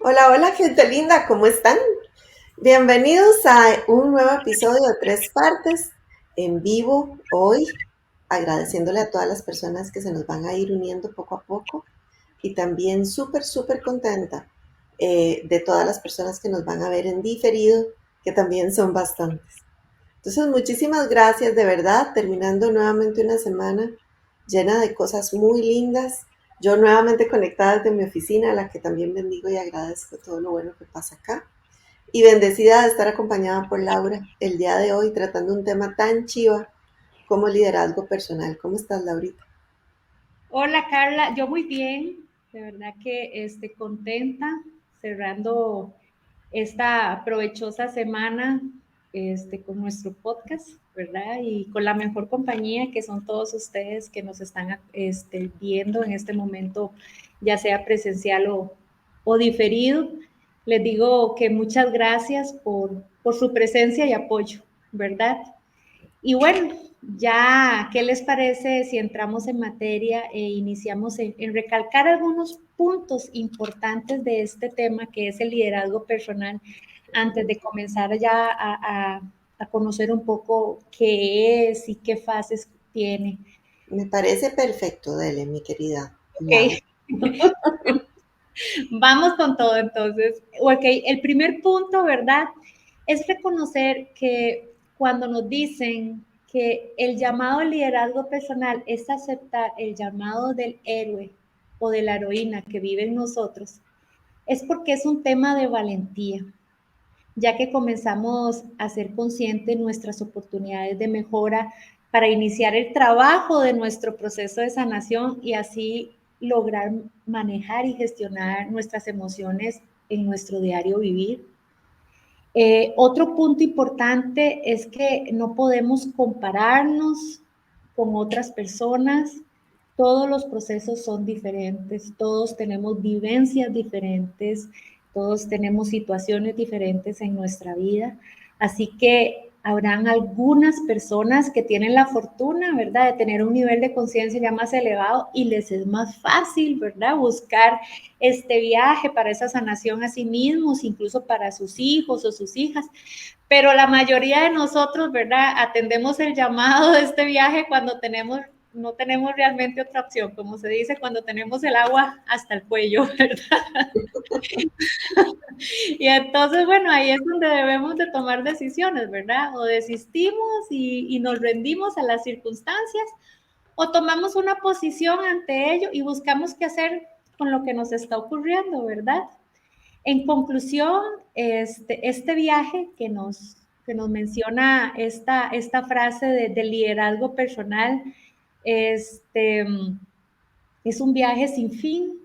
Hola, hola, gente linda, ¿cómo están? Bienvenidos a un nuevo episodio de Tres Partes en vivo hoy, agradeciéndole a todas las personas que se nos van a ir uniendo poco a poco y también súper, súper contenta de todas las personas que nos van a ver en diferido, que también son bastantes. Entonces, muchísimas gracias de verdad, terminando nuevamente una semana llena de cosas muy lindas. Yo nuevamente conectada desde mi oficina, a la que también bendigo y agradezco todo lo bueno que pasa acá. Y bendecida de estar acompañada por Laura el día de hoy tratando un tema tan chiva como liderazgo personal. ¿Cómo estás, Laurita? Hola Carla, yo muy bien, de verdad que contenta cerrando esta provechosa semana con nuestro podcast, ¿verdad? Y con la mejor compañía que son todos ustedes que nos están viendo en este momento, ya sea presencial o diferido. Les digo que muchas gracias por su presencia y apoyo, ¿verdad? Y bueno, ya, ¿qué les parece si entramos en materia e iniciamos en recalcar algunos puntos importantes de este tema que es el liderazgo personal antes de comenzar ya a conocer un poco qué es y qué fases tiene? Me parece perfecto, Dele, mi querida Ok, Laura. vamos con todo entonces. Ok, el primer punto, ¿verdad? Es reconocer que cuando nos dicen que el llamado al liderazgo personal es aceptar el llamado del héroe o de la heroína que vive en nosotros, es porque es un tema de valentía, ya que comenzamos a ser conscientes de nuestras oportunidades de mejora para iniciar el trabajo de nuestro proceso de sanación y así lograr manejar y gestionar nuestras emociones en nuestro diario vivir. Otro punto importante es que no podemos compararnos con otras personas. Todos los procesos son diferentes, todos tenemos vivencias diferentes, todos tenemos situaciones diferentes en nuestra vida. Así que habrán algunas personas que tienen la fortuna, ¿verdad?, de tener un nivel de conciencia ya más elevado y les es más fácil, ¿verdad?, buscar este viaje para esa sanación a sí mismos, incluso para sus hijos o sus hijas. Pero la mayoría de nosotros, ¿verdad?, atendemos el llamado de este viaje cuando no tenemos realmente otra opción, como se dice, cuando tenemos el agua hasta el cuello, ¿verdad? Y entonces, bueno, ahí es donde debemos de tomar decisiones, ¿verdad? O desistimos y nos rendimos a las circunstancias, o tomamos una posición ante ello y buscamos qué hacer con lo que nos está ocurriendo, ¿verdad? En conclusión, este viaje que nos menciona esta frase de liderazgo personal, este, es un viaje sin fin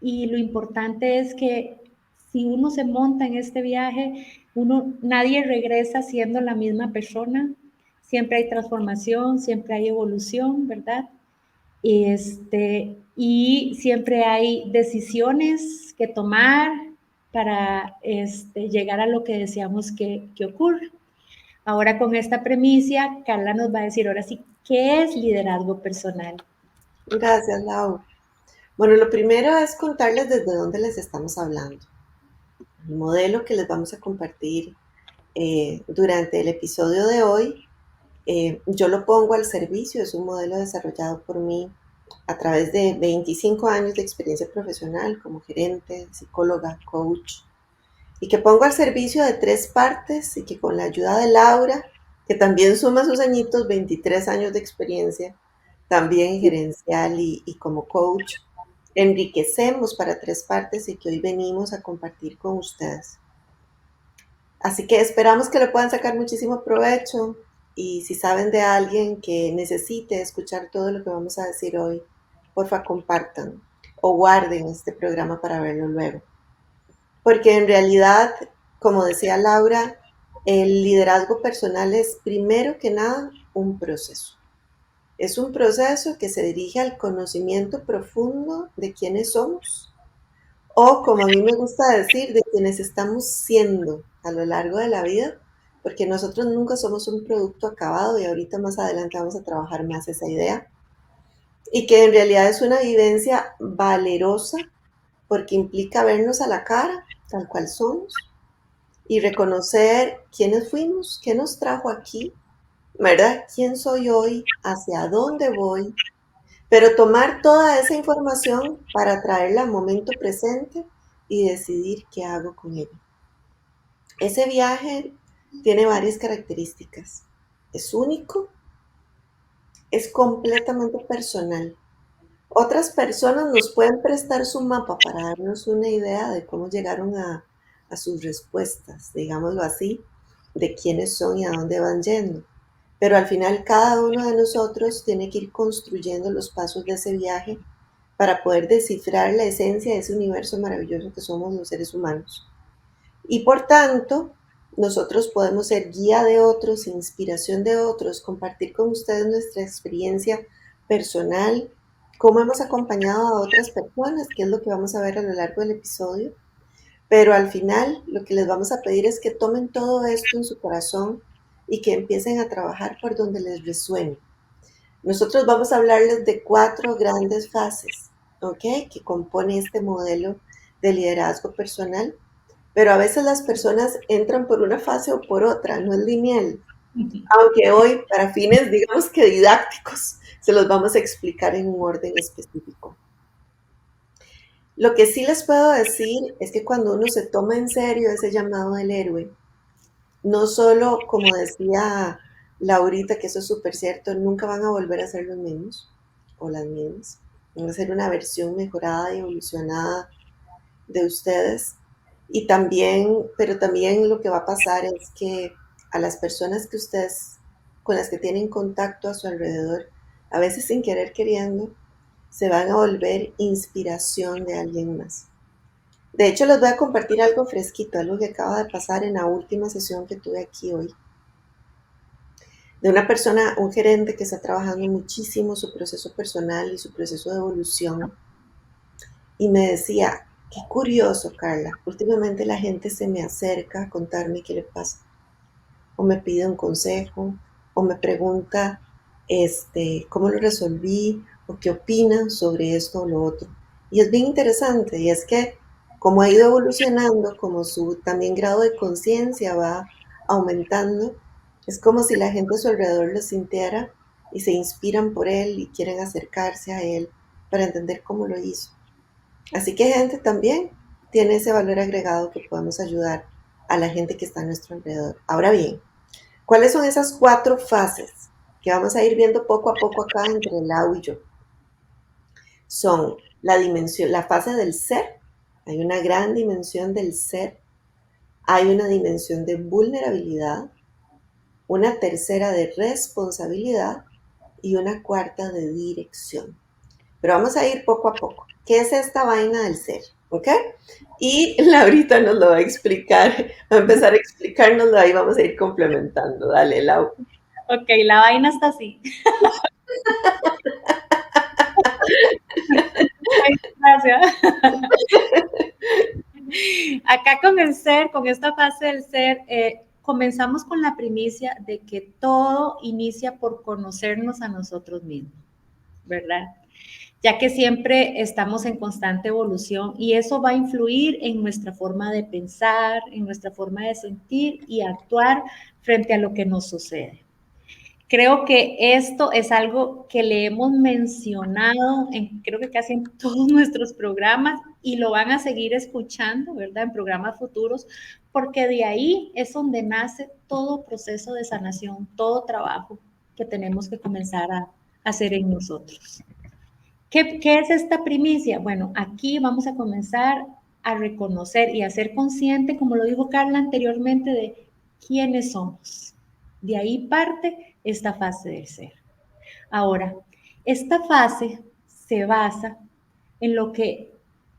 y lo importante es que si uno se monta en este viaje, nadie regresa siendo la misma persona, siempre hay transformación, siempre hay evolución, ¿verdad? Y siempre hay decisiones que tomar para llegar a lo que deseamos que ocurra. Ahora con esta premisa, Carla nos va a decir ahora sí, ¿qué es liderazgo personal? Gracias, Lau. Bueno, lo primero es contarles desde dónde les estamos hablando. El modelo que les vamos a compartir durante el episodio de hoy, yo lo pongo al servicio, es un modelo desarrollado por mí a través de 25 años de experiencia profesional como gerente, psicóloga, coach, y que pongo al servicio de tres partes y que con la ayuda de Laura, que también suma sus añitos, 23 años de experiencia, también gerencial y como coach, enriquecemos para tres partes y que hoy venimos a compartir con ustedes. Así que esperamos que le puedan sacar muchísimo provecho y si saben de alguien que necesite escuchar todo lo que vamos a decir hoy, porfa compartan o guarden este programa para verlo luego. Porque en realidad, como decía Laura, el liderazgo personal es primero que nada un proceso. Es un proceso que se dirige al conocimiento profundo de quiénes somos o, como a mí me gusta decir, de quienes estamos siendo a lo largo de la vida, porque nosotros nunca somos un producto acabado y ahorita más adelante vamos a trabajar más esa idea, y que en realidad es una vivencia valerosa porque implica vernos a la cara, tal cual somos, y reconocer quiénes fuimos, qué nos trajo aquí, ¿verdad? ¿Quién soy hoy? ¿Hacia dónde voy? Pero tomar toda esa información para traerla al momento presente y decidir qué hago con ella. Ese viaje tiene varias características. Es único, es completamente personal. Otras personas nos pueden prestar su mapa para darnos una idea de cómo llegaron a sus respuestas, digámoslo así, de quiénes son y a dónde van yendo. Pero al final cada uno de nosotros tiene que ir construyendo los pasos de ese viaje para poder descifrar la esencia de ese universo maravilloso que somos los seres humanos. Y por tanto, nosotros podemos ser guía de otros, inspiración de otros, compartir con ustedes nuestra experiencia personal, cómo hemos acompañado a otras personas, que es lo que vamos a ver a lo largo del episodio. Pero al final lo que les vamos a pedir es que tomen todo esto en su corazón y que empiecen a trabajar por donde les resuene. Nosotros vamos a hablarles de 4 grandes fases, ¿ok? Que compone este modelo de liderazgo personal, pero a veces las personas entran por una fase o por otra, no es lineal. Aunque hoy, para fines, digamos que didácticos, se los vamos a explicar en un orden específico. Lo que sí les puedo decir es que cuando uno se toma en serio ese llamado del héroe, no solo, como decía Laurita, que eso es súper cierto, nunca van a volver a ser los mismos o las mismas, van a ser una versión mejorada y evolucionada de ustedes. Y también, pero también lo que va a pasar es que a las personas que ustedes, con las que tienen contacto a su alrededor, a veces sin querer queriendo, se van a volver inspiración de alguien más. De hecho, les voy a compartir algo fresquito, algo que acaba de pasar en la última sesión que tuve aquí hoy, de una persona, un gerente que está trabajando muchísimo su proceso personal y su proceso de evolución. Y me decía, qué curioso, Carla, últimamente la gente se me acerca a contarme qué le pasa, o me pide un consejo, o me pregunta cómo lo resolví, o qué opinan sobre esto o lo otro. Y es bien interesante, y es que como ha ido evolucionando, como su también grado de conciencia va aumentando, es como si la gente a su alrededor lo sintiera y se inspiran por él y quieren acercarse a él para entender cómo lo hizo. Así que gente también tiene ese valor agregado que podemos ayudar a la gente que está a nuestro alrededor. Ahora bien, ¿cuáles son esas 4 fases que vamos a ir viendo poco a poco acá entre el Lau y yo? Son la dimensión, la fase del ser. Hay una gran dimensión del ser. Hay una dimensión de vulnerabilidad, una tercera de responsabilidad y una cuarta de dirección. Pero vamos a ir poco a poco. ¿Qué es esta vaina del ser? ¿Ok? Y Laurita nos lo va a explicar, va a empezar a explicárnoslo, ahí vamos a ir complementando. Dale, Lau. Ok, la vaina está así. Gracias. Acá con el ser, con esta fase del ser, comenzamos con la primicia de que todo inicia por conocernos a nosotros mismos, ¿verdad? Ya que siempre estamos en constante evolución y eso va a influir en nuestra forma de pensar, en nuestra forma de sentir y actuar frente a lo que nos sucede. Creo que esto es algo que le hemos mencionado en creo que casi en todos nuestros programas y lo van a seguir escuchando, ¿verdad? En programas futuros, porque de ahí es donde nace todo proceso de sanación, todo trabajo que tenemos que comenzar a hacer en nosotros. ¿Qué es esta primicia? Bueno, aquí vamos a comenzar a reconocer y a ser consciente, como lo dijo Carla anteriormente, de quiénes somos. De ahí parte esta fase del ser. Ahora, esta fase se basa en lo que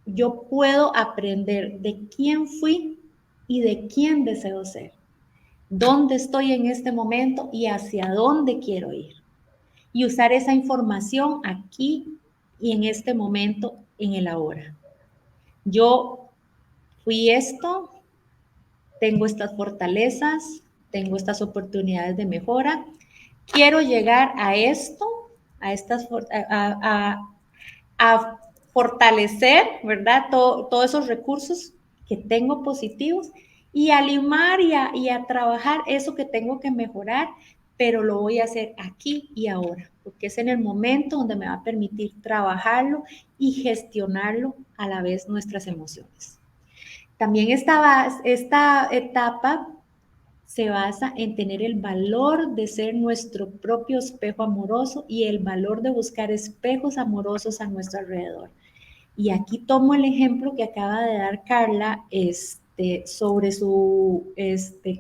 yo puedo aprender de quién fui y de quién deseo ser, dónde estoy en este momento y hacia dónde quiero ir. Y usar esa información aquí y en este momento, en el ahora. Yo fui esto, tengo estas fortalezas, tengo estas oportunidades de mejora, quiero llegar a esto, a estas a fortalecer, ¿verdad? Todos esos recursos que tengo positivos y a limar y a trabajar eso que tengo que mejorar, pero lo voy a hacer aquí y ahora, porque es en el momento donde me va a permitir trabajarlo y gestionarlo a la vez nuestras emociones. También esta etapa se basa en tener el valor de ser nuestro propio espejo amoroso y el valor de buscar espejos amorosos a nuestro alrededor. Y aquí tomo el ejemplo que acaba de dar Carla sobre su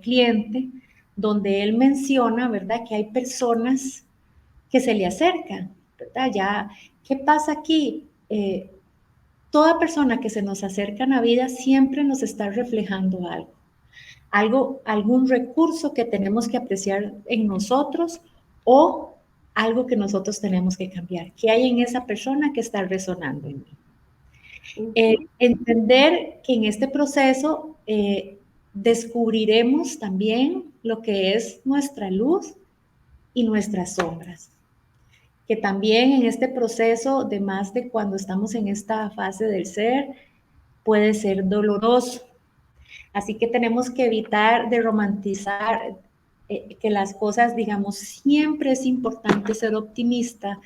cliente, donde él menciona, ¿verdad?, que hay personas que se le acercan, ¿verdad? Ya, ¿qué pasa aquí? Toda persona que se nos acerca a la vida siempre nos está reflejando algo, algún recurso que tenemos que apreciar en nosotros o algo que nosotros tenemos que cambiar. ¿Qué hay en esa persona que está resonando en mí? Entender que en este proceso descubriremos también lo que es nuestra luz y nuestras sombras. Que también en este proceso, de más de cuando estamos en esta fase del ser, puede ser doloroso. Así que tenemos que evitar de romantizar que las cosas, digamos, siempre es importante ser optimista,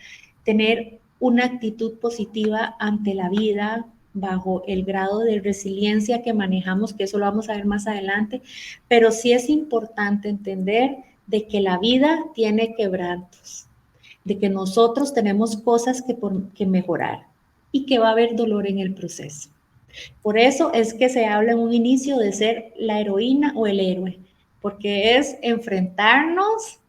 tener una actitud positiva ante la vida bajo el grado de resiliencia que manejamos, que eso lo vamos a ver más adelante, pero sí es importante entender de que la vida tiene quebrantos, de que nosotros tenemos cosas que mejorar y que va a haber dolor en el proceso. Por eso es que se habla en un inicio de ser la heroína o el héroe, porque es enfrentarnos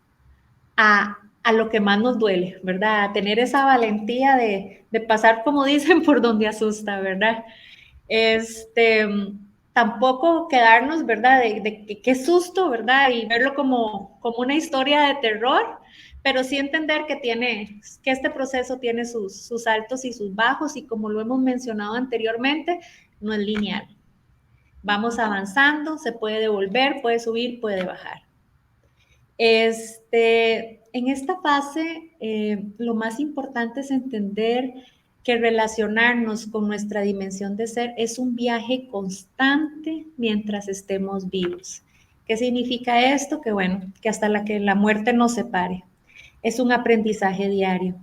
a lo que más nos duele, ¿verdad? A tener esa valentía de pasar, como dicen, por donde asusta, ¿verdad? Tampoco quedarnos, ¿verdad? De qué susto, ¿verdad? Y verlo como una historia de terror, pero sí entender que este proceso tiene sus altos y sus bajos y como lo hemos mencionado anteriormente, no es lineal. Vamos avanzando, se puede devolver, puede subir, puede bajar. En esta fase, lo más importante es entender que relacionarnos con nuestra dimensión de ser es un viaje constante mientras estemos vivos. ¿Qué significa esto? Que bueno, que hasta que la muerte nos separe. Es un aprendizaje diario.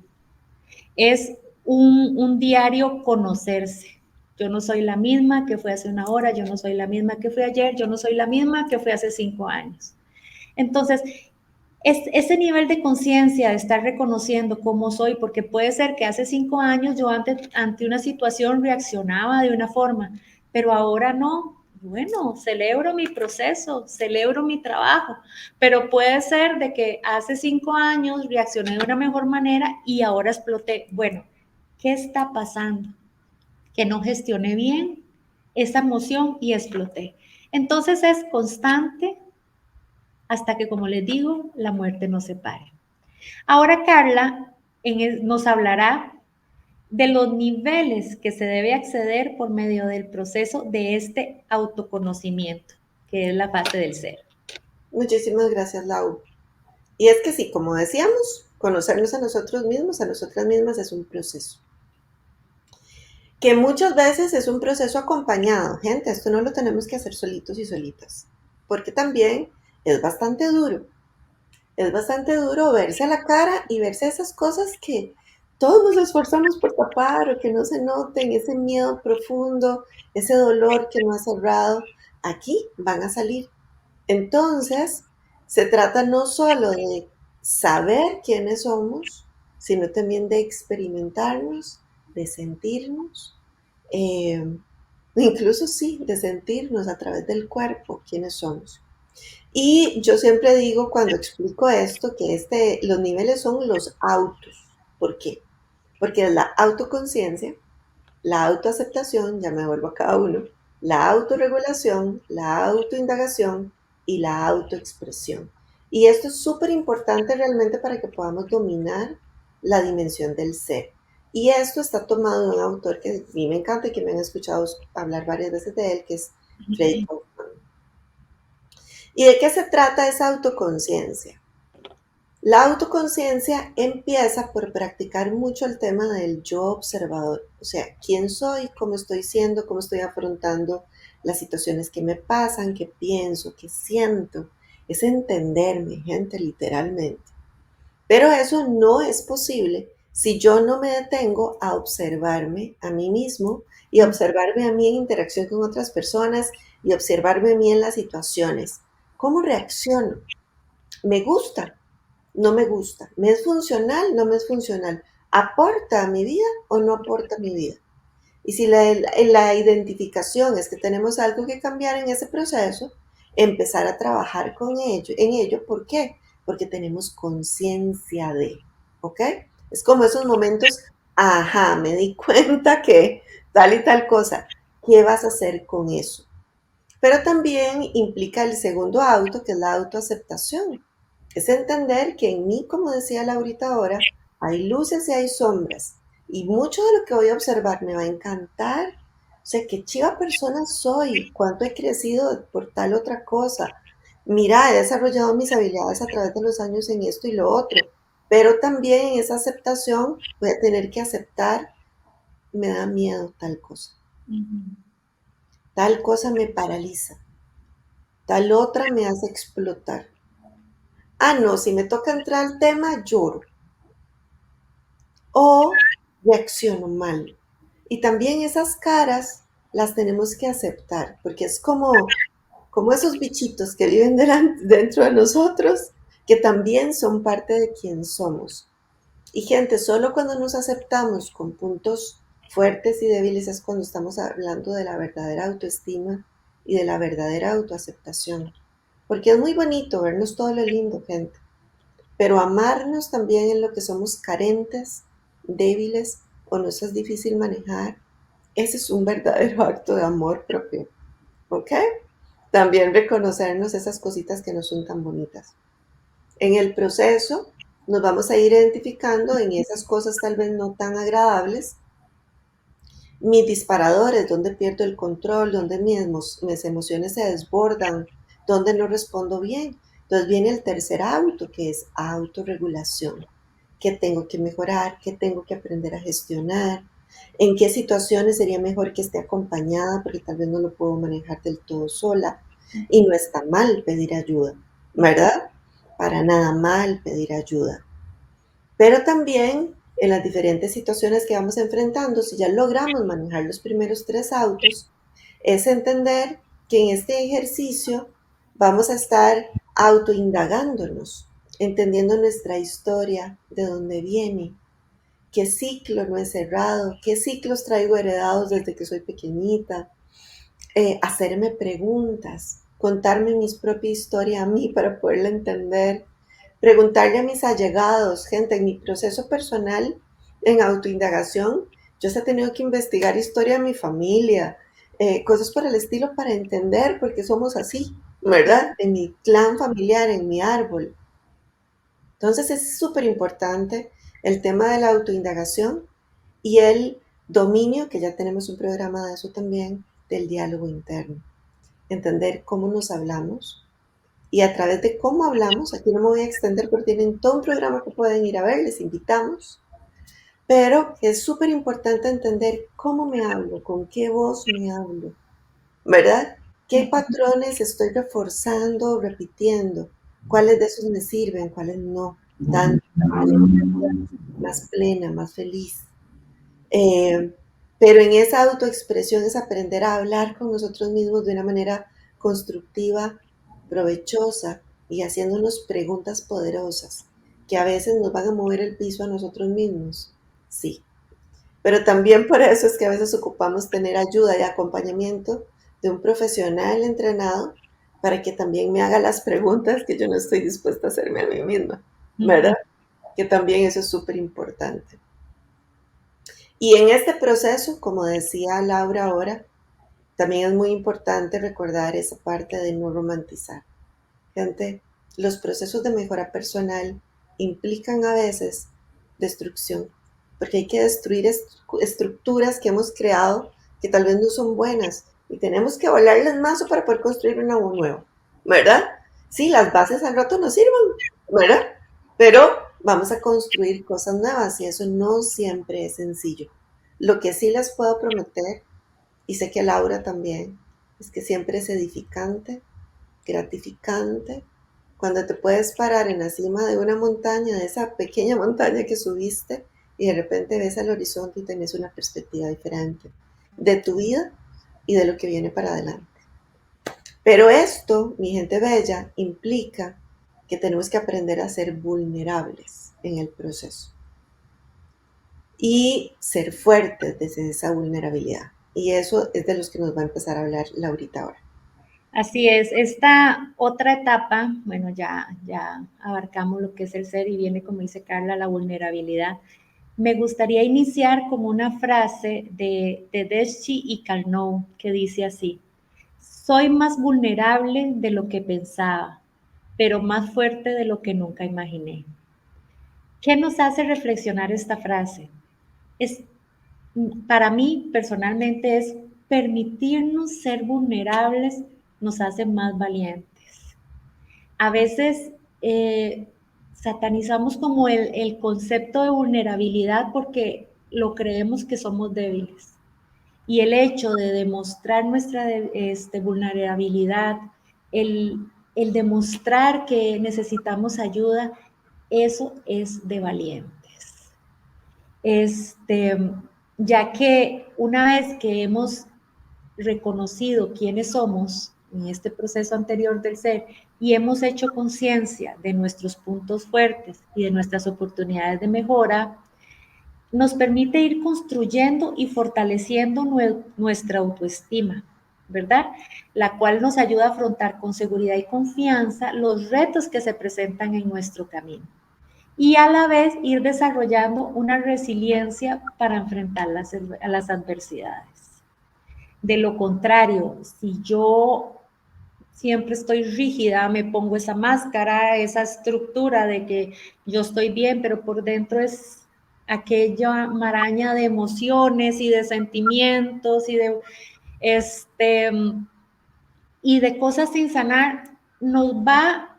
Es un diario conocerse. Yo no soy la misma que fue hace una hora, yo no soy la misma que fue ayer, yo no soy la misma que fue hace 5 años. Entonces, ese nivel de conciencia de estar reconociendo cómo soy, porque puede ser que hace 5 años yo ante una situación reaccionaba de una forma, pero ahora no. Bueno, celebro mi proceso, celebro mi trabajo, pero puede ser de que hace 5 años reaccioné de una mejor manera y ahora exploté. Bueno, ¿qué está pasando? Que no gestioné bien esa emoción y exploté. Entonces es constante hasta que, como les digo, la muerte nos separe. Ahora Carla nos hablará de los niveles que se debe acceder por medio del proceso de este autoconocimiento, que es la fase del ser. Muchísimas gracias, Lau. Y es que sí, como decíamos, conocernos a nosotros mismos, a nosotras mismas, es un proceso. Que muchas veces es un proceso acompañado. Gente, esto no lo tenemos que hacer solitos y solitas. Porque también es bastante duro. Es bastante duro verse a la cara y verse esas cosas que todos nos esforzamos por tapar o que no se noten, ese miedo profundo, ese dolor que no ha cerrado. Aquí van a salir. Entonces, se trata no solo de saber quiénes somos, sino también de experimentarnos, de sentirnos, eh, incluso sí, de sentirnos a través del cuerpo quiénes somos. Y yo siempre digo cuando explico esto que los niveles son los autos. ¿Por qué? Porque es la autoconciencia, la autoaceptación, ya me vuelvo a cada uno, la autorregulación, la autoindagación y la autoexpresión. Y esto es súper importante realmente para que podamos dominar la dimensión del ser. Y esto está tomado de un autor que a mí me encanta y que me han escuchado hablar varias veces de él, que es Freddy Kaufman. ¿Y de qué se trata esa autoconciencia? La autoconciencia empieza por practicar mucho el tema del yo observador, o sea, quién soy, cómo estoy siendo, cómo estoy afrontando las situaciones que me pasan, qué pienso, qué siento. Es entenderme, gente, literalmente. Pero eso no es posible si yo no me detengo a observarme a mí mismo y observarme a mí en interacción con otras personas y observarme a mí en las situaciones. ¿Cómo reacciono? ¿Me gusta? No me gusta. ¿Me es funcional? No me es funcional. ¿Aporta a mi vida o no aporta a mi vida? Y si la identificación es que tenemos algo que cambiar en ese proceso, empezar a trabajar con ello, en ello. ¿Por qué? Porque tenemos conciencia de, ¿ok? Es como esos momentos, ajá, me di cuenta que tal y tal cosa. ¿Qué vas a hacer con eso? Pero también implica el segundo auto, que es la autoaceptación. Es entender que en mí, como decía Laurita ahora, hay luces y hay sombras. Y mucho de lo que voy a observar me va a encantar. O sea, qué chiva persona soy, cuánto he crecido por tal otra cosa. Mira, he desarrollado mis habilidades a través de los años en esto y lo otro. Pero también en esa aceptación voy a tener que aceptar, me da miedo tal cosa. Tal cosa me paraliza. Tal otra me hace explotar. Ah, no, si me toca entrar al tema, lloro o reacciono mal. Y también esas caras las tenemos que aceptar, porque es como esos bichitos que viven dentro de nosotros, que también son parte de quien somos. Y gente, solo cuando nos aceptamos con puntos fuertes y débiles es cuando estamos hablando de la verdadera autoestima y de la verdadera autoaceptación. Porque es muy bonito vernos todo lo lindo, gente, pero amarnos también en lo que somos carentes, débiles o nos es difícil manejar, ese es un verdadero acto de amor propio, ¿ok? También reconocernos esas cositas que no son tan bonitas. En el proceso nos vamos a ir identificando en esas cosas tal vez no tan agradables, mis disparadores, donde pierdo el control, donde mis emociones se desbordan, donde no respondo bien. Entonces viene el tercer auto, que es autorregulación. ¿Qué tengo que mejorar? ¿Qué tengo que aprender a gestionar? ¿En qué situaciones sería mejor que esté acompañada? Porque tal vez no lo puedo manejar del todo sola. Y no está mal pedir ayuda, ¿verdad? Para nada mal pedir ayuda. Pero también en las diferentes situaciones que vamos enfrentando, si ya logramos manejar los primeros tres autos, es entender que en este ejercicio vamos a estar autoindagándonos, entendiendo nuestra historia, de dónde viene, qué ciclo no he cerrado, qué ciclos traigo heredados desde que soy pequeñita, hacerme preguntas, contarme mi propia historia a mí para poderla entender, preguntarle a mis allegados, gente, en mi proceso personal, en autoindagación, yo se he tenido que investigar historia de mi familia, cosas por el estilo para entender por qué somos así, ¿verdad? En mi clan familiar, en mi árbol. Entonces es súper importante el tema de la autoindagación y el dominio, que ya tenemos un programa de eso también, del diálogo interno. Entender cómo nos hablamos y a través de cómo hablamos, aquí no me voy a extender porque tienen todo un programa que pueden ir a ver, les invitamos, pero es súper importante entender cómo me hablo, con qué voz me hablo, ¿verdad? ¿Qué patrones estoy reforzando, repitiendo? ¿Cuáles de esos me sirven? ¿Cuáles no? Tanto para una vida más plena, más feliz. Eh, pero en esa autoexpresión es aprender a hablar con nosotros mismos de una manera constructiva, provechosa y haciéndonos preguntas poderosas que a veces nos van a mover el piso a nosotros mismos. Sí, pero también por eso es que a veces ocupamos tener ayuda y acompañamiento de un profesional entrenado para que también me haga las preguntas que yo no estoy dispuesta a hacerme a mí misma, ¿verdad? Que también eso es súper importante. Y en este proceso, como decía Laura ahora, también es muy importante recordar esa parte de no romantizar. Gente, los procesos de mejora personal implican a veces destrucción, porque hay que destruir estructuras que hemos creado que tal vez no son buenas y tenemos que volarles mazo para poder construir una nueva, ¿verdad? Sí, las bases al rato no sirven, ¿verdad? Pero vamos a construir cosas nuevas y eso no siempre es sencillo. Lo que sí les puedo prometer, y sé que a Laura también, es que siempre es edificante, gratificante, cuando te puedes parar en la cima de una montaña, de esa pequeña montaña que subiste, y de repente ves al horizonte y tenés una perspectiva diferente de tu vida y de lo que viene para adelante. Pero esto, mi gente bella, implica que tenemos que aprender a ser vulnerables en el proceso y ser fuertes desde esa vulnerabilidad. Y eso es de los que nos va a empezar a hablar Laurita ahora. Así es, esta otra etapa, bueno, ya abarcamos lo que es el ser y viene, como dice Carla, la vulnerabilidad. Me gustaría iniciar con una frase de Tedeschi y Carnot que dice así: soy más vulnerable de lo que pensaba, pero más fuerte de lo que nunca imaginé. ¿Qué nos hace reflexionar esta frase? Es, para mí, personalmente, es permitirnos ser vulnerables nos hace más valientes. A veces satanizamos como el concepto de vulnerabilidad porque lo creemos que somos débiles. Y el hecho de demostrar nuestra vulnerabilidad, el, el demostrar que necesitamos ayuda, eso es de valientes. Este, ya que una vez que hemos reconocido quiénes somos en este proceso anterior del ser y hemos hecho conciencia de nuestros puntos fuertes y de nuestras oportunidades de mejora, nos permite ir construyendo y fortaleciendo nuestra autoestima, ¿verdad? La cual nos ayuda a afrontar con seguridad y confianza los retos que se presentan en nuestro camino y a la vez ir desarrollando una resiliencia para enfrentar las adversidades. De lo contrario, si yo siempre estoy rígida, me pongo esa máscara, esa estructura de que yo estoy bien, pero por dentro es aquella maraña de emociones y de sentimientos este, y de cosas sin sanar, nos va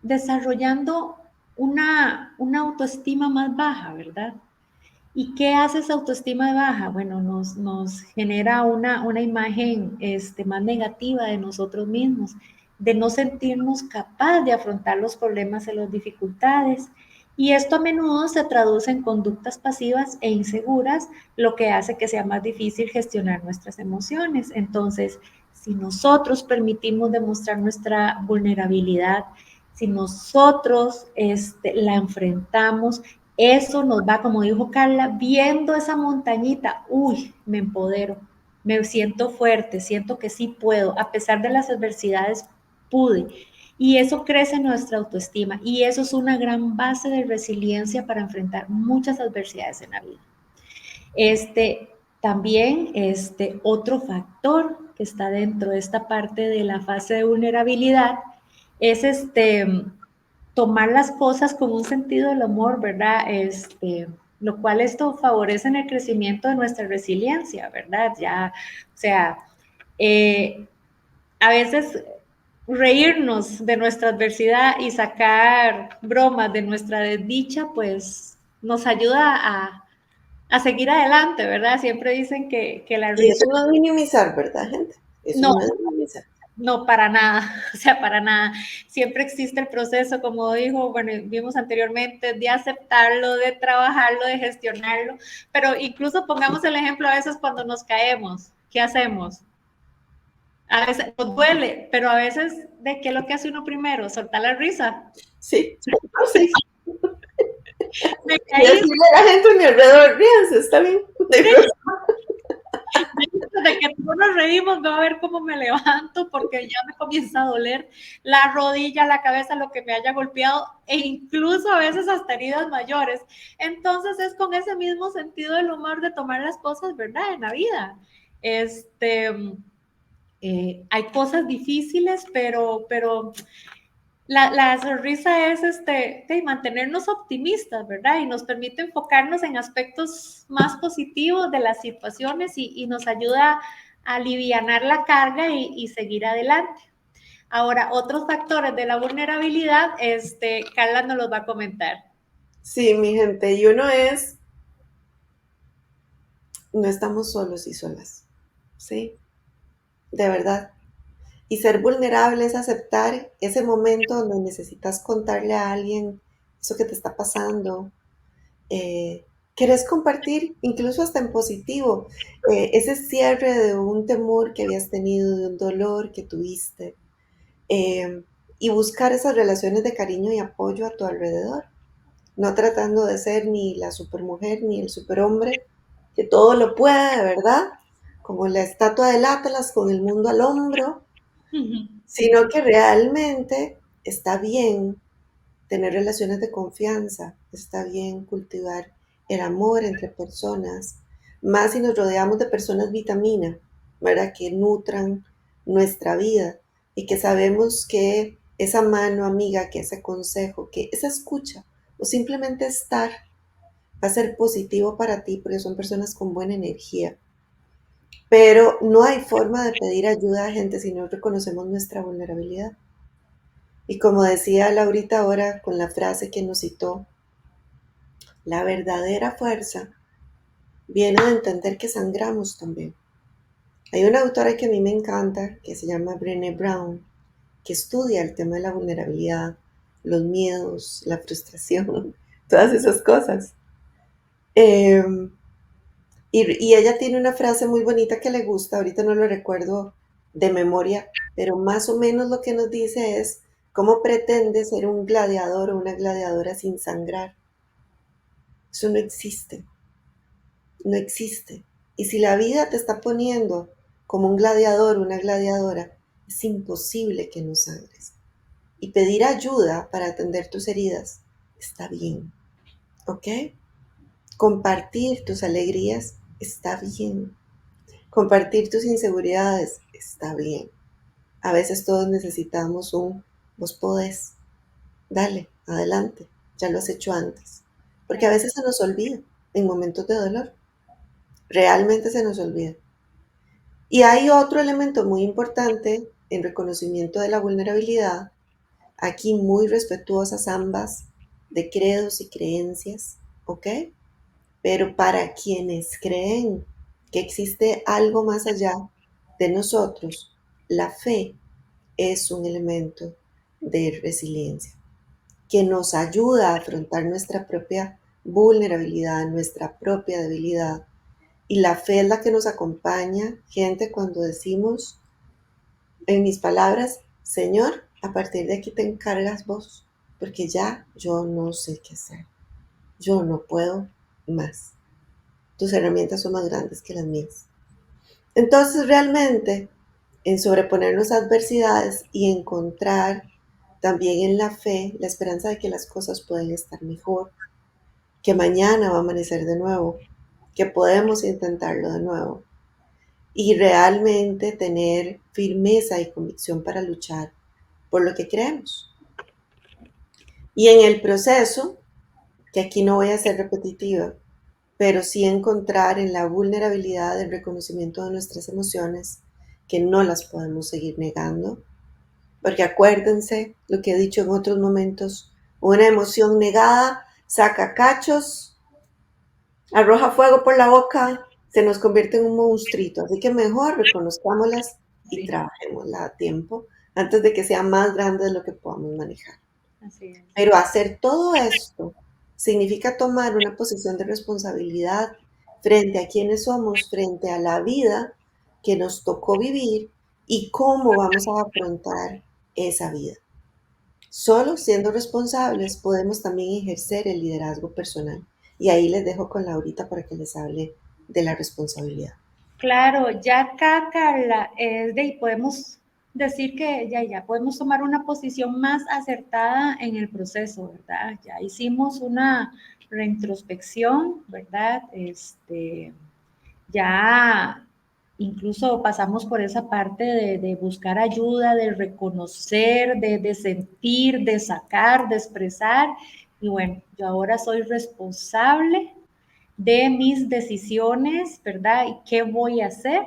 desarrollando una autoestima más baja, ¿verdad? ¿Y qué hace esa autoestima baja? Bueno, nos genera una imagen más negativa de nosotros mismos, de no sentirnos capaz de afrontar los problemas y las dificultades. Y esto a menudo se traduce en conductas pasivas e inseguras, lo que hace que sea más difícil gestionar nuestras emociones. Entonces, si nosotros permitimos demostrar nuestra vulnerabilidad, si nosotros la enfrentamos, eso nos va, como dijo Carla, viendo esa montañita, uy, me empodero, me siento fuerte, siento que sí puedo, a pesar de las adversidades, pude. Y eso crece nuestra autoestima y eso es una gran base de resiliencia para enfrentar muchas adversidades en la vida. También otro factor que está dentro de esta parte de la fase de vulnerabilidad es tomar las cosas con un sentido del humor, ¿verdad? Lo cual esto favorece en el crecimiento de nuestra resiliencia, ¿verdad? Ya, o sea, a veces reírnos de nuestra adversidad y sacar bromas de nuestra desdicha, pues nos ayuda a seguir adelante, ¿verdad? Siempre dicen que la Y risa... eso no es minimizar, ¿verdad, gente? Eso No, no es minimizar. no, para nada, o sea, para nada. Siempre existe el proceso, como dijo, bueno, vimos anteriormente, de aceptarlo, de trabajarlo, de gestionarlo, pero incluso pongamos el ejemplo a veces cuando nos caemos, ¿qué hacemos? A veces nos duele, pero a veces, ¿de qué es lo que hace uno primero? Soltar la risa. Sí, sí. Me Y caí, decirle a la gente a mi alrededor, ríanse, está bien. de que todos nos reímos, voy a ver cómo me levanto porque ya me comienza a doler la rodilla, la cabeza, lo que me haya golpeado e incluso a veces hasta heridas mayores. Entonces es con ese mismo sentido del humor de tomar las cosas, ¿verdad? En la vida. Hay cosas difíciles, pero la sonrisa es de mantenernos optimistas, ¿verdad? Y nos permite enfocarnos en aspectos más positivos de las situaciones y nos ayuda a alivianar la carga y seguir adelante. Ahora, otros factores de la vulnerabilidad, Carla nos los va a comentar. Sí, mi gente, y uno es, no estamos solos y solas, ¿sí? De verdad. Y ser vulnerable es aceptar ese momento donde necesitas contarle a alguien eso que te está pasando. Querés compartir, incluso hasta en positivo, ese cierre de un temor que habías tenido, de un dolor que tuviste, eh, y buscar esas relaciones de cariño y apoyo a tu alrededor, no tratando de ser ni la supermujer ni el superhombre, que todo lo puede, de verdad, como la estatua del Atlas con el mundo al hombro, sino que realmente está bien tener relaciones de confianza, está bien cultivar el amor entre personas, más si nos rodeamos de personas vitamina, ¿verdad? Que nutran nuestra vida y que sabemos que esa mano amiga, que ese consejo, que esa escucha o simplemente estar va a ser positivo para ti porque son personas con buena energía. Pero no hay forma de pedir ayuda a gente si no reconocemos nuestra vulnerabilidad. Y como decía Laurita ahora con la frase que nos citó, la verdadera fuerza viene de entender que sangramos también. Hay una autora que a mí me encanta, que se llama Brené Brown, que estudia el tema de la vulnerabilidad, los miedos, la frustración, todas esas cosas. Eh, y ella tiene una frase muy bonita que le gusta, ahorita no lo recuerdo de memoria, pero más o menos lo que nos dice es cómo pretende ser un gladiador o una gladiadora sin sangrar. Eso no existe, no existe. Y si la vida te está poniendo como un gladiador o una gladiadora, es imposible que no sangres. Y pedir ayuda para atender tus heridas está bien, ¿ok? Compartir tus alegrías está bien. Compartir tus inseguridades está bien. A veces todos necesitamos un vos podés, dale, adelante, ya lo has hecho antes. Porque a veces se nos olvida en momentos de dolor. Realmente se nos olvida. Y hay otro elemento muy importante en reconocimiento de la vulnerabilidad, aquí muy respetuosas ambas, de credos y creencias, ¿ok? Pero para quienes creen que existe algo más allá de nosotros, la fe es un elemento de resiliencia que nos ayuda a afrontar nuestra propia vulnerabilidad, nuestra propia debilidad. Y la fe es la que nos acompaña, gente, cuando decimos, en mis palabras, Señor, a partir de aquí te encargas vos, porque ya yo no sé qué hacer. Yo no puedo más. Tus herramientas son más grandes que las mías. Entonces, realmente, en sobreponernos a adversidades y encontrar también en la fe la esperanza de que las cosas pueden estar mejor, que mañana va a amanecer de nuevo, que podemos intentarlo de nuevo y realmente tener firmeza y convicción para luchar por lo que creemos. Y en el proceso, que aquí no voy a ser repetitiva, pero sí encontrar en la vulnerabilidad el reconocimiento de nuestras emociones, que no las podemos seguir negando, porque acuérdense lo que he dicho en otros momentos, una emoción negada saca cachos, arroja fuego por la boca, se nos convierte en un monstruito, así que mejor reconozcámoslas y Sí, trabajémosla a tiempo antes de que sea más grande de lo que podamos manejar. así es. Pero hacer todo esto significa tomar una posición de responsabilidad frente a quienes somos, frente a la vida que nos tocó vivir y cómo vamos a afrontar esa vida. Solo siendo responsables podemos también ejercer el liderazgo personal. Y ahí les dejo con Laurita para que les hable de la responsabilidad. Claro, ya acá, Carla, podemos decir que ya podemos tomar una posición más acertada en el proceso, ¿verdad? Ya hicimos una reintrospección, ¿verdad? Ya incluso pasamos por esa parte de buscar ayuda, de reconocer, de sentir, de sacar, de expresar. Y bueno, yo ahora soy responsable de mis decisiones, ¿verdad? ¿Y qué voy a hacer?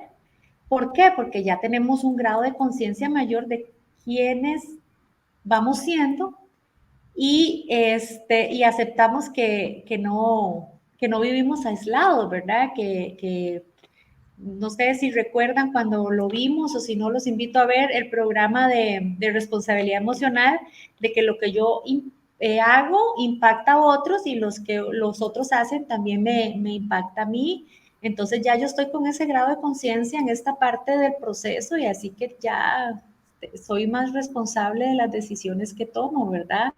¿Por qué? Porque ya tenemos un grado de conciencia mayor de quienes vamos siendo y aceptamos que no vivimos aislados, ¿verdad? Que no sé si recuerdan cuando lo vimos o si no, los invito a ver el programa de responsabilidad emocional, de que lo que yo hago impacta a otros y los que los otros hacen también me impacta a mí. Entonces ya yo estoy con ese grado de conciencia en esta parte del proceso y así que ya soy más responsable de las decisiones que tomo, ¿verdad?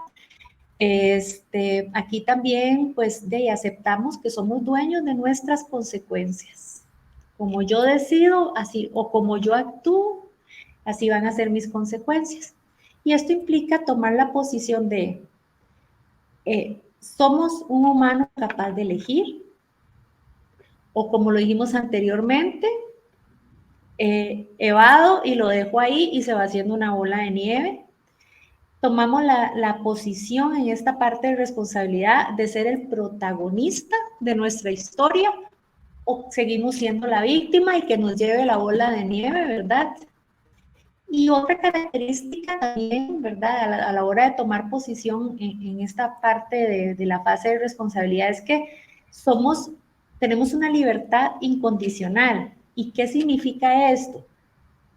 Aquí también, pues, aceptamos que somos dueños de nuestras consecuencias. Como yo decido, así, o como yo actúo, así van a ser mis consecuencias. Y esto implica tomar la posición de, ¿somos un humano capaz de elegir? O como lo dijimos anteriormente, evado y lo dejo ahí y se va haciendo una bola de nieve. Tomamos la posición en esta parte de responsabilidad de ser el protagonista de nuestra historia o seguimos siendo la víctima y que nos lleve la bola de nieve, ¿verdad? Y otra característica también, ¿verdad? A la hora de tomar posición en esta parte de la fase de responsabilidad es que tenemos una libertad incondicional. ¿Y qué significa esto?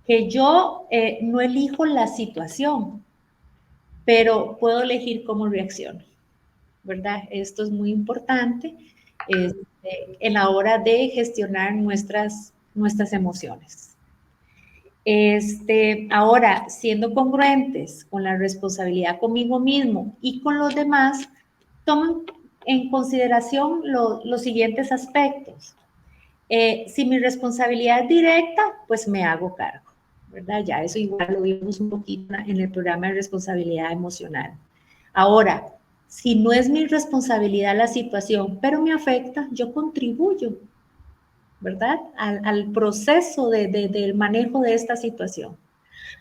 Que yo no elijo la situación, pero puedo elegir cómo reacciono, ¿verdad? Esto es muy importante en la hora de gestionar nuestras emociones. Ahora, siendo congruentes con la responsabilidad conmigo mismo y con los demás, tomen en consideración los siguientes aspectos. Si mi responsabilidad es directa, pues me hago cargo, ¿verdad? Ya eso igual lo vimos un poquito en el programa de responsabilidad emocional. Ahora, si no es mi responsabilidad la situación, pero me afecta, yo contribuyo, ¿verdad? Al proceso del manejo de esta situación.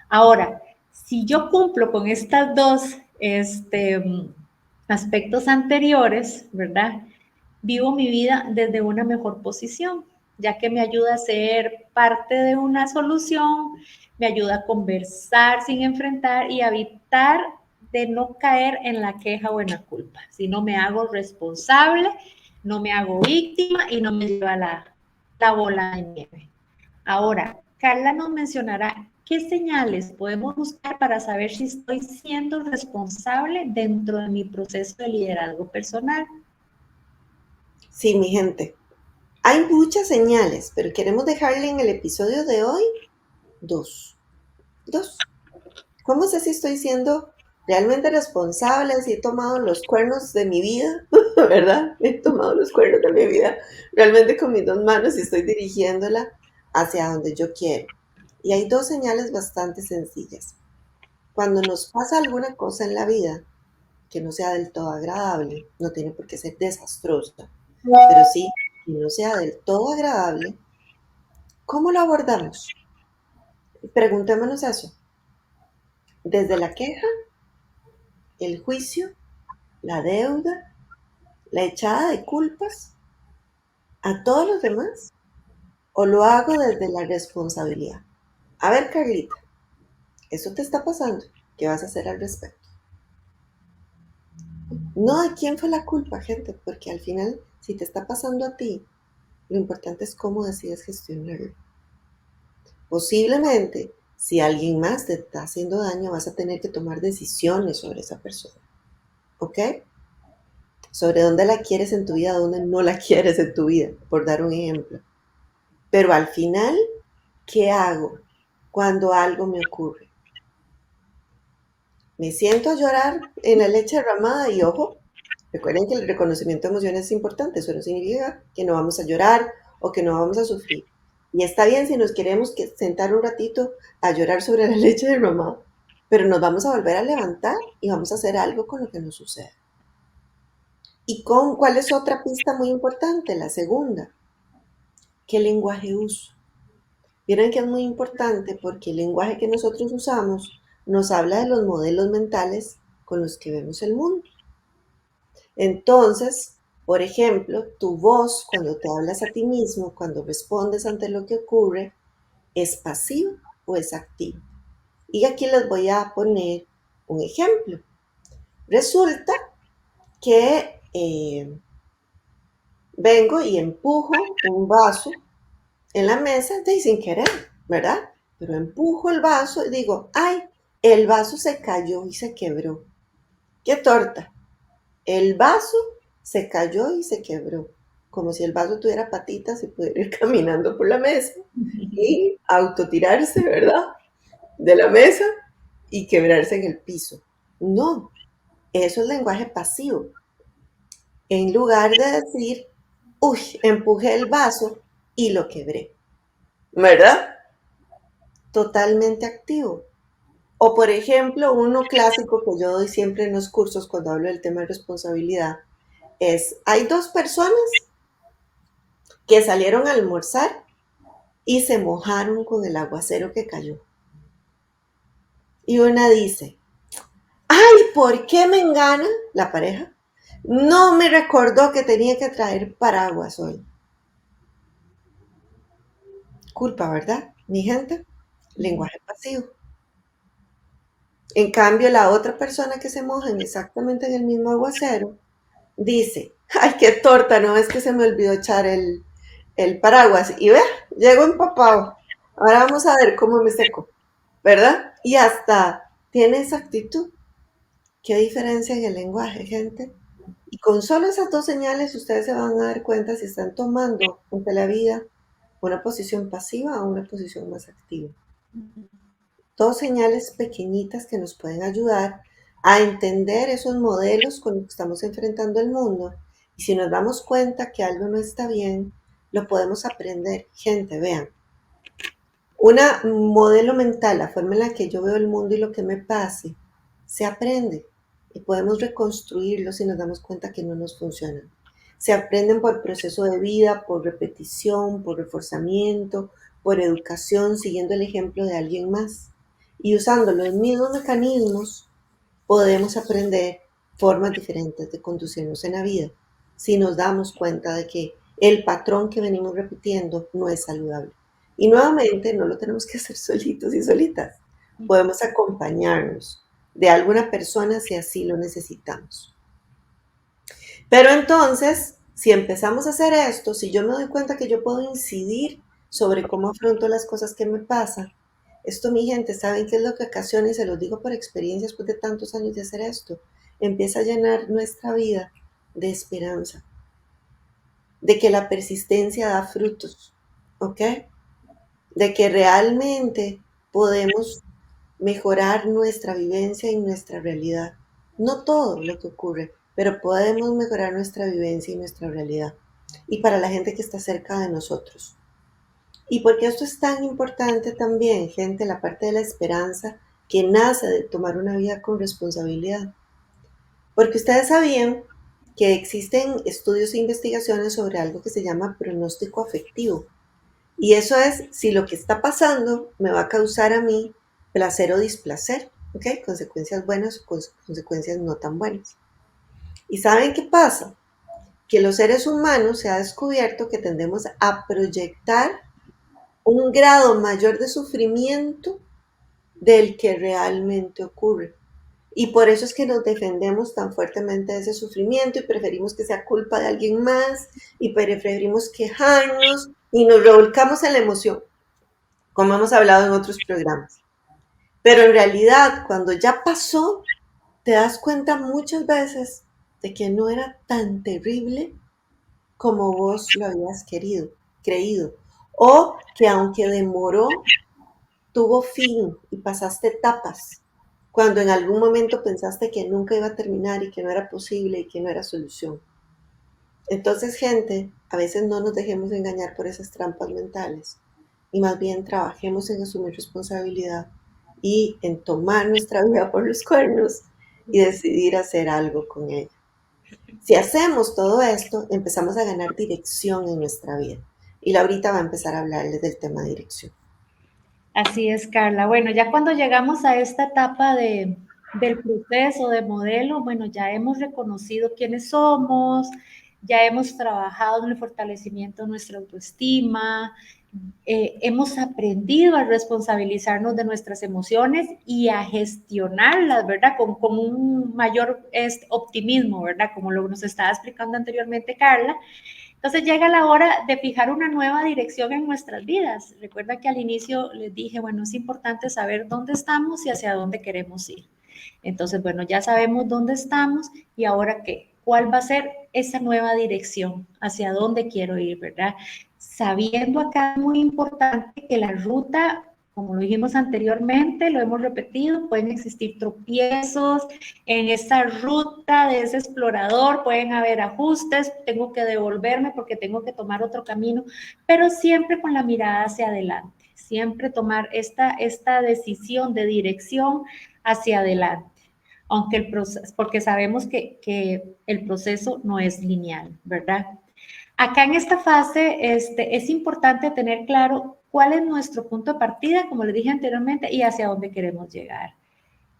Ahora, si yo cumplo con estas dos aspectos anteriores, ¿verdad? Vivo mi vida desde una mejor posición, ya que me ayuda a ser parte de una solución, me ayuda a conversar sin enfrentar y a evitar de no caer en la queja o en la culpa, sino me hago responsable, no me hago víctima y no me lleva la bola de nieve. Ahora, Carla nos mencionará qué señales podemos buscar para saber si estoy siendo responsable dentro de mi proceso de liderazgo personal. Sí, mi gente. Hay muchas señales, pero queremos dejarle en el episodio de hoy dos. Dos. ¿Cómo sé si estoy siendo realmente responsable? Si he tomado los cuernos de mi vida, ¿verdad? He tomado los cuernos de mi vida realmente con mis dos manos y estoy dirigiéndola hacia donde yo quiero. Y hay dos señales bastante sencillas. Cuando nos pasa alguna cosa en la vida que no sea del todo agradable, no tiene por qué ser desastrosa, pero sí que no sea del todo agradable, ¿cómo lo abordamos? Preguntémonos eso. Desde la queja, el juicio, la deuda, la echada de culpas a todos los demás, o lo hago desde la responsabilidad. A ver, Carlita, eso te está pasando. ¿Qué vas a hacer al respecto? No de quién fue la culpa, gente, porque al final, si te está pasando a ti, lo importante es cómo decides gestionarlo. Posiblemente, si alguien más te está haciendo daño, vas a tener que tomar decisiones sobre esa persona. ¿Ok? Sobre dónde la quieres en tu vida, dónde no la quieres en tu vida, por dar un ejemplo. Pero al final, ¿qué hago cuando algo me ocurre? Me siento a llorar en la leche derramada y ojo, recuerden que el reconocimiento de emociones es importante, eso no significa que no vamos a llorar o que no vamos a sufrir. Y está bien si nos queremos sentar un ratito a llorar sobre la leche derramada, pero nos vamos a volver a levantar y vamos a hacer algo con lo que nos sucede. ¿Y cuál es otra pista muy importante? La segunda, ¿qué lenguaje uso? Vieron que es muy importante porque el lenguaje que nosotros usamos nos habla de los modelos mentales con los que vemos el mundo. Entonces, por ejemplo, tu voz cuando te hablas a ti mismo, cuando respondes ante lo que ocurre, ¿es pasiva o es activa? Y aquí les voy a poner un ejemplo. Resulta que vengo y empujo un vaso en la mesa sin querer, ¿verdad? Pero empujo el vaso y digo, ay, el vaso se cayó y se quebró. ¡Qué torta! El vaso se cayó y se quebró, como si el vaso tuviera patitas y pudiera ir caminando por la mesa y autotirarse, ¿verdad? De la mesa y quebrarse en el piso. No, eso es lenguaje pasivo. En lugar de decir, uy, empujé el vaso y lo quebré, ¿verdad? Totalmente activo. O por ejemplo, uno clásico que yo doy siempre en los cursos cuando hablo del tema de responsabilidad es, hay dos personas que salieron a almorzar y se mojaron con el aguacero que cayó. Y una dice, ay, ¿por qué me engana la pareja? No me recordó que tenía que traer paraguas hoy. Culpa, ¿verdad? Mi gente, lenguaje pasivo. En cambio, la otra persona que se moja exactamente en el mismo aguacero dice, ay, qué torta, no es que se me olvidó echar el paraguas. Y vea, llego empapado. Ahora vamos a ver cómo me seco, ¿verdad? Y hasta tiene esa actitud. ¿Qué diferencia en el lenguaje, gente? Y con solo esas dos señales ustedes se van a dar cuenta si están tomando ante la vida una posición pasiva o una posición más activa. Dos señales pequeñitas que nos pueden ayudar a entender esos modelos con los que estamos enfrentando el mundo. Y si nos damos cuenta que algo no está bien, lo podemos aprender. Gente, vean, una modelo mental, la forma en la que yo veo el mundo y lo que me pase, se aprende y podemos reconstruirlo si nos damos cuenta que no nos funcionan. Se aprenden por proceso de vida, por repetición, por reforzamiento, por educación, siguiendo el ejemplo de alguien más. Y usando los mismos mecanismos, podemos aprender formas diferentes de conducirnos en la vida si nos damos cuenta de que el patrón que venimos repitiendo no es saludable. Y nuevamente, no lo tenemos que hacer solitos y solitas. Podemos acompañarnos de alguna persona si así lo necesitamos. Pero entonces, si empezamos a hacer esto, si yo me doy cuenta que yo puedo incidir sobre cómo afronto las cosas que me pasan, esto, mi gente, ¿saben qué es lo que ocasiona? Y se los digo por experiencia después de tantos años de hacer esto. Empieza a llenar nuestra vida de esperanza, de que la persistencia da frutos, ¿ok? De que realmente podemos mejorar nuestra vivencia y nuestra realidad. No todo lo que ocurre, pero podemos mejorar nuestra vivencia y nuestra realidad. Y para la gente que está cerca de nosotros. Y porque esto es tan importante también, gente, la parte de la esperanza que nace de tomar una vida con responsabilidad. Porque ustedes sabían que existen estudios e investigaciones sobre algo que se llama pronóstico afectivo. Y eso es si lo que está pasando me va a causar a mí placer o displacer, ¿ok? Consecuencias buenas o consecuencias no tan buenas. ¿Y saben qué pasa? Que los seres humanos se ha descubierto que tendemos a proyectar un grado mayor de sufrimiento del que realmente ocurre. Y por eso es que nos defendemos tan fuertemente de ese sufrimiento y preferimos que sea culpa de alguien más y preferimos quejarnos y nos revolcamos en la emoción, como hemos hablado en otros programas. Pero en realidad, cuando ya pasó, te das cuenta muchas veces de que no era tan terrible como vos lo habías creído. O que aunque demoró, tuvo fin y pasaste etapas, cuando en algún momento pensaste que nunca iba a terminar y que no era posible y que no era solución. Entonces, gente, a veces no nos dejemos engañar por esas trampas mentales y más bien trabajemos en asumir responsabilidad y en tomar nuestra vida por los cuernos y decidir hacer algo con ella. Si hacemos todo esto, empezamos a ganar dirección en nuestra vida. Y Laurita va a empezar a hablarles del tema de dirección. Así es, Carla. Bueno, ya cuando llegamos a esta etapa del proceso, de modelo, bueno, ya hemos reconocido quiénes somos, ya hemos trabajado en el fortalecimiento de nuestra autoestima, hemos aprendido a responsabilizarnos de nuestras emociones y a gestionarlas, ¿verdad? Con un mayor optimismo, ¿verdad? Como lo nos estaba explicando anteriormente Carla. Entonces llega la hora de fijar una nueva dirección en nuestras vidas. Recuerda que al inicio les dije, bueno, es importante saber dónde estamos y hacia dónde queremos ir. Entonces, bueno, ya sabemos dónde estamos y ahora qué, cuál va a ser esa nueva dirección, hacia dónde quiero ir, ¿verdad? Sabiendo acá muy importante que la ruta, como lo dijimos anteriormente, lo hemos repetido, pueden existir tropiezos en esa ruta de ese explorador, pueden haber ajustes, tengo que devolverme porque tengo que tomar otro camino, pero siempre con la mirada hacia adelante, siempre tomar esta decisión de dirección hacia adelante, aunque el proceso, porque sabemos que el proceso no es lineal, ¿verdad? Acá en esta fase es importante tener claro cuál es nuestro punto de partida, como les dije anteriormente, y hacia dónde queremos llegar.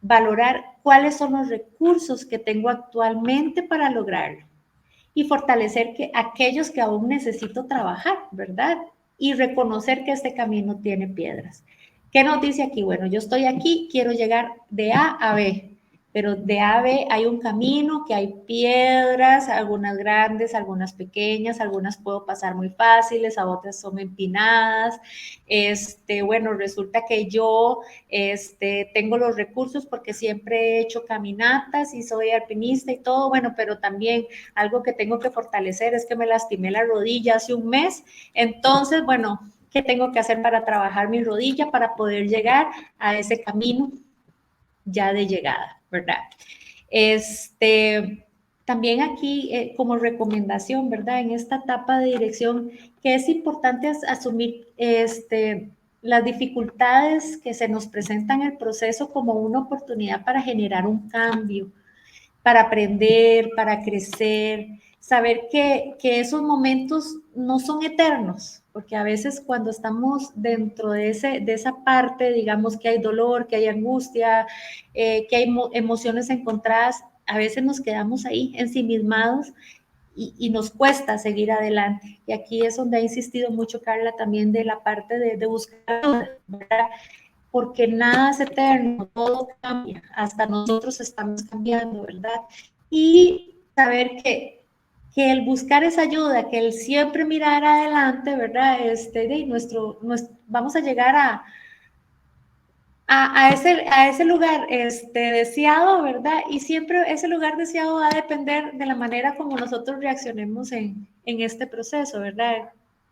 Valorar cuáles son los recursos que tengo actualmente para lograrlo y fortalecer aquellos que aún necesito trabajar, ¿verdad? Y reconocer que este camino tiene piedras. ¿Qué nos dice aquí? Bueno, yo estoy aquí, quiero llegar de A a B, pero de A a B hay un camino que hay piedras, algunas grandes, algunas pequeñas, algunas puedo pasar muy fáciles, a otras son empinadas. Bueno, resulta que yo tengo los recursos porque siempre he hecho caminatas y soy alpinista y todo, bueno, pero también algo que tengo que fortalecer es que me lastimé la rodilla hace un mes. Entonces, bueno, ¿qué tengo que hacer para trabajar mi rodilla para poder llegar a ese camino ya de llegada, ¿verdad? También aquí, como recomendación, ¿verdad? En esta etapa de dirección, que es importante asumir las dificultades que se nos presentan en el proceso como una oportunidad para generar un cambio, para aprender, para crecer, saber que esos momentos no son eternos, porque a veces cuando estamos dentro de esa parte, digamos que hay dolor, que hay angustia, que hay emociones encontradas, a veces nos quedamos ahí ensimismados y nos cuesta seguir adelante. Y aquí es donde ha insistido mucho Carla también de la parte de buscar ayuda, ¿verdad? Porque nada es eterno, todo cambia, hasta nosotros estamos cambiando, ¿verdad? Y saber que el buscar esa ayuda, que el siempre mirar adelante, ¿verdad? Vamos a llegar a ese lugar deseado, ¿verdad? Y siempre ese lugar deseado va a depender de la manera como nosotros reaccionemos en este proceso, ¿verdad?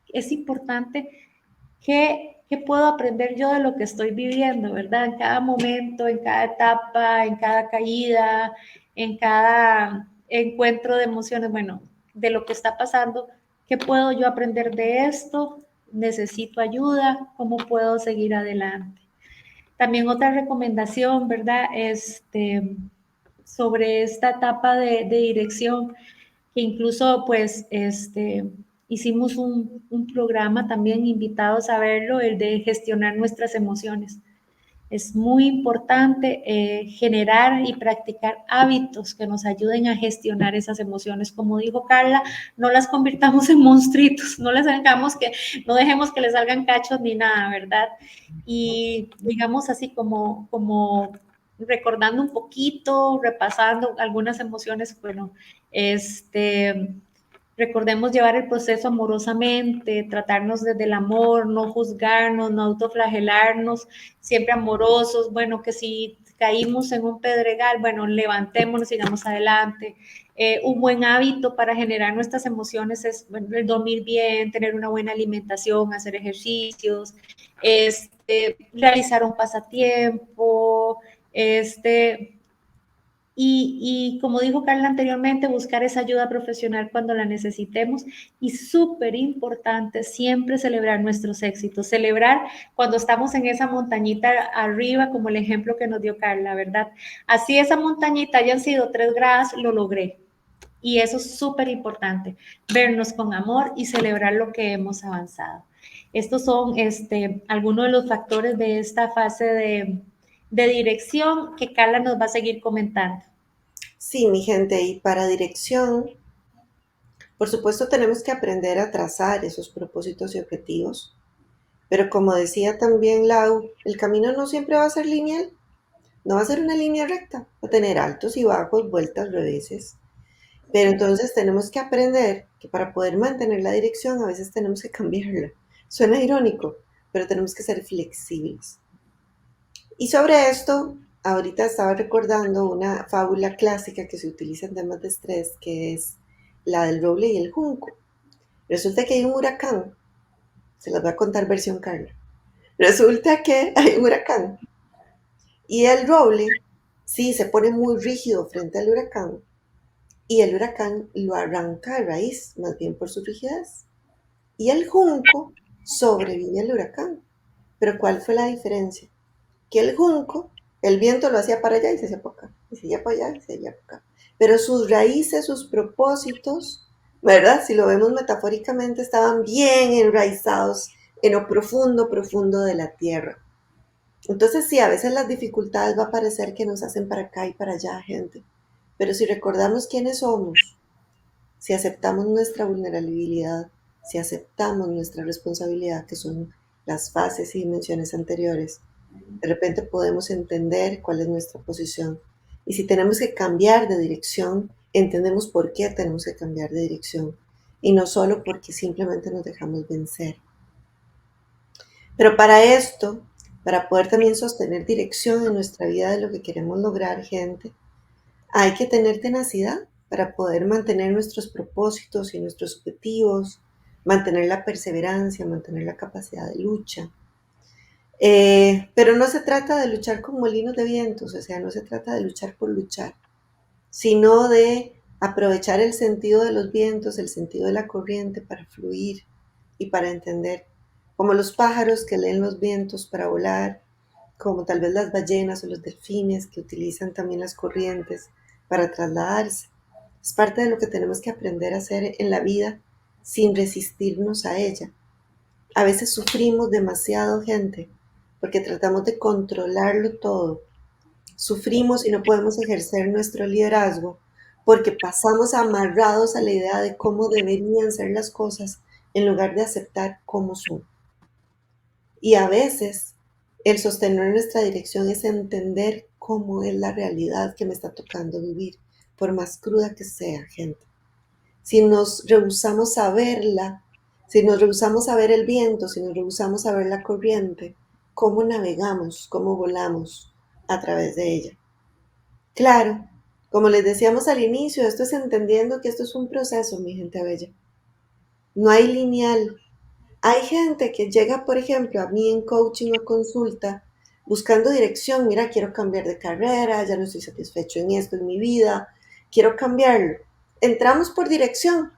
Es importante ¿qué puedo aprender yo de lo que estoy viviendo, verdad? En cada momento, en cada etapa, en cada caída, en cada encuentro de emociones, bueno, de lo que está pasando, ¿qué puedo yo aprender de esto? ¿Necesito ayuda? ¿Cómo puedo seguir adelante? También otra recomendación, ¿verdad? Sobre esta etapa de dirección, que incluso pues hicimos un programa también invitados a verlo, el de gestionar nuestras emociones. Es muy importante generar y practicar hábitos que nos ayuden a gestionar esas emociones. Como dijo Carla, no las convirtamos en monstruitos, no les hagamos no dejemos que les salgan cachos ni nada, ¿verdad? Y digamos así como recordando un poquito, repasando algunas emociones, bueno, recordemos llevar el proceso amorosamente, tratarnos desde el amor, no juzgarnos, no autoflagelarnos, siempre amorosos, bueno, que si caímos en un pedregal, bueno, levantémonos, sigamos adelante. Un buen hábito para generar nuestras emociones es bueno, el dormir bien, tener una buena alimentación, hacer ejercicios, realizar un pasatiempo, y como dijo Carla anteriormente, buscar esa ayuda profesional cuando la necesitemos y súper importante siempre celebrar nuestros éxitos, celebrar cuando estamos en esa montañita arriba, como el ejemplo que nos dio Carla, ¿verdad? Así esa montañita hayan sido 3 grados, lo logré. Y eso es súper importante, vernos con amor y celebrar lo que hemos avanzado. Estos son algunos de los factores de esta fase de dirección que Carla nos va a seguir comentando. Sí, mi gente, y para dirección, Por supuesto, tenemos que aprender a trazar esos propósitos y objetivos, pero como decía también Lau, el camino no siempre va a ser lineal, no va a ser una línea recta, va a tener altos y bajos, vueltas, reveses. Pero entonces tenemos que aprender que para poder mantener la dirección a veces tenemos que cambiarla. Suena irónico, pero tenemos que ser flexibles. Y sobre esto, ahorita estaba recordando una fábula clásica que se utiliza en temas de estrés, que es la del roble y el junco. Resulta que hay un huracán, se las voy a contar versión Carla. Resulta que hay un huracán y el roble, sí, se pone muy rígido frente al huracán y el huracán lo arranca de raíz, más bien por su rigidez. Y el junco sobrevive al huracán. Pero ¿cuál fue la diferencia? Que el junco, el viento lo hacía para allá y se hacía para acá, y se hacía para allá y se hacía para acá. Pero sus raíces, sus propósitos, ¿verdad? Si lo vemos metafóricamente, estaban bien enraizados en lo profundo, profundo de la tierra. Entonces sí, a veces las dificultades va a parecer que nos hacen para acá y para allá, gente. Pero si recordamos quiénes somos, si aceptamos nuestra vulnerabilidad, si aceptamos nuestra responsabilidad, que son las fases y dimensiones anteriores, de repente podemos entender cuál es nuestra posición. Y si tenemos que cambiar de dirección, entendemos por qué tenemos que cambiar de dirección. Y no solo porque simplemente nos dejamos vencer. Pero para esto, para poder también sostener dirección en nuestra vida de lo que queremos lograr, gente, hay que tener tenacidad para poder mantener nuestros propósitos y nuestros objetivos, mantener la perseverancia, mantener la capacidad de lucha. Pero no se trata de luchar con molinos de vientos, o sea, no se trata de luchar por luchar, sino de aprovechar el sentido de los vientos, el sentido de la corriente para fluir y para entender, como los pájaros que leen los vientos para volar, como tal vez las ballenas o los delfines que utilizan también las corrientes para trasladarse. Es parte de lo que tenemos que aprender a hacer en la vida sin resistirnos a ella. A veces sufrimos demasiado, gente, porque tratamos de controlarlo todo. Sufrimos y no podemos ejercer nuestro liderazgo porque pasamos amarrados a la idea de cómo deberían ser las cosas en lugar de aceptar cómo son. Y a veces el sostener nuestra dirección es entender cómo es la realidad que me está tocando vivir, por más cruda que sea, gente. Si nos rehusamos a verla, si nos rehusamos a ver el viento, si nos rehusamos a ver la corriente, ¿cómo navegamos, cómo volamos a través de ella? Claro, como les decíamos al inicio, esto es entendiendo que esto es un proceso, mi gente bella. No hay lineal. Hay gente que llega, por ejemplo, a mí en coaching o consulta buscando dirección. Mira, quiero cambiar de carrera, ya no estoy satisfecho en esto en mi vida, quiero cambiarlo. Entramos por dirección.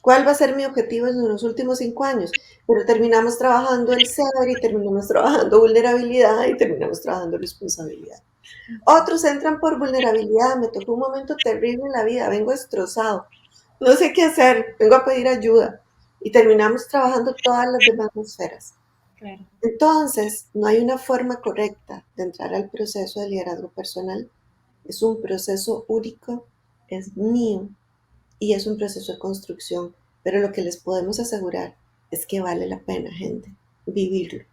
¿Cuál va a ser mi objetivo en los últimos 5 años? Pero terminamos trabajando el ser y terminamos trabajando vulnerabilidad y terminamos trabajando responsabilidad. Otros entran por vulnerabilidad. Me tocó un momento terrible en la vida, vengo destrozado, no sé qué hacer, vengo a pedir ayuda y terminamos trabajando todas las demás esferas. Claro. Entonces, no hay una forma correcta de entrar al proceso de liderazgo personal. Es un proceso único, es mío y es un proceso de construcción. Pero lo que les podemos asegurar es que vale la pena, gente, vivirlo.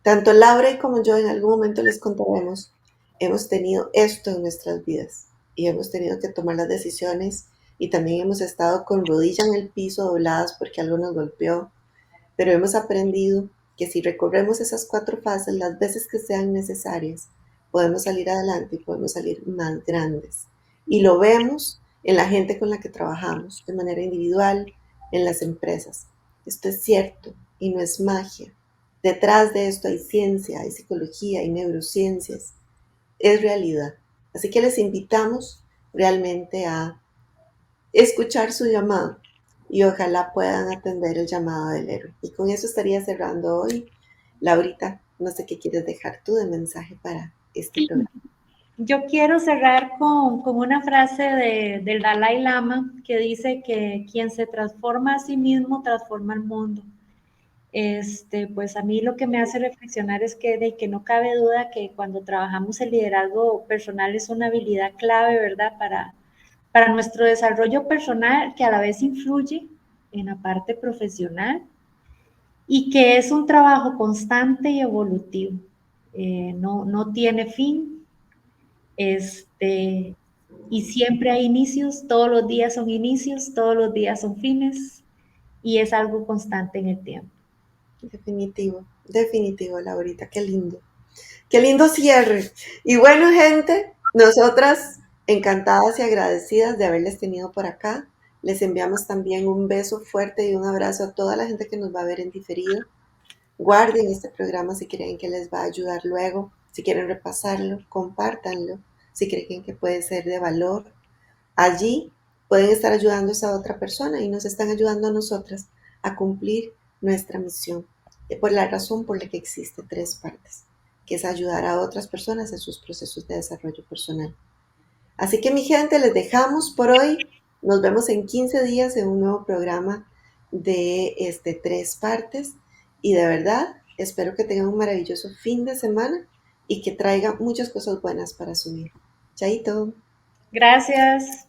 Tanto Laura y como yo en algún momento les contaremos, hemos tenido esto en nuestras vidas y hemos tenido que tomar las decisiones y también hemos estado con rodillas en el piso dobladas porque algo nos golpeó, pero hemos aprendido que si recorremos esas 4 fases las veces que sean necesarias, podemos salir adelante y podemos salir más grandes. Y lo vemos en la gente con la que trabajamos, de manera individual, en las empresas. Esto es cierto y no es magia. Detrás de esto hay ciencia, hay psicología, hay neurociencias. Es realidad. Así que les invitamos realmente a escuchar su llamado y ojalá puedan atender el llamado del héroe. Y con eso estaría cerrando hoy. Laurita, no sé qué quieres dejar tú de mensaje para este programa. Yo quiero cerrar con una frase del Dalai Lama que dice que quien se transforma a sí mismo transforma el mundo. Pues a mí lo que me hace reflexionar es que no cabe duda que cuando trabajamos el liderazgo personal es una habilidad clave, ¿verdad? para nuestro desarrollo personal, que a la vez influye en la parte profesional y que es un trabajo constante y evolutivo. No tiene fin, y siempre hay inicios, todos los días son inicios, todos los días son fines, y es algo constante en el tiempo. Definitivo, definitivo, Laurita, qué lindo. Qué lindo cierre. Y bueno, gente, nosotras encantadas y agradecidas de haberles tenido por acá. Les enviamos también un beso fuerte y un abrazo a toda la gente que nos va a ver en diferido. Guarden este programa si creen que les va a ayudar luego, si quieren repasarlo, compártanlo, si creen que puede ser de valor. Allí pueden estar ayudando a esa otra persona y nos están ayudando a nosotras a cumplir nuestra misión, por la razón por la que existe Tres Partes, que es ayudar a otras personas en sus procesos de desarrollo personal. Así que mi gente, les dejamos por hoy. Nos vemos en 15 días en un nuevo programa de Tres Partes. Y de verdad, espero que tengan un maravilloso fin de semana y que traiga muchas cosas buenas para su vida. Chaito. Gracias.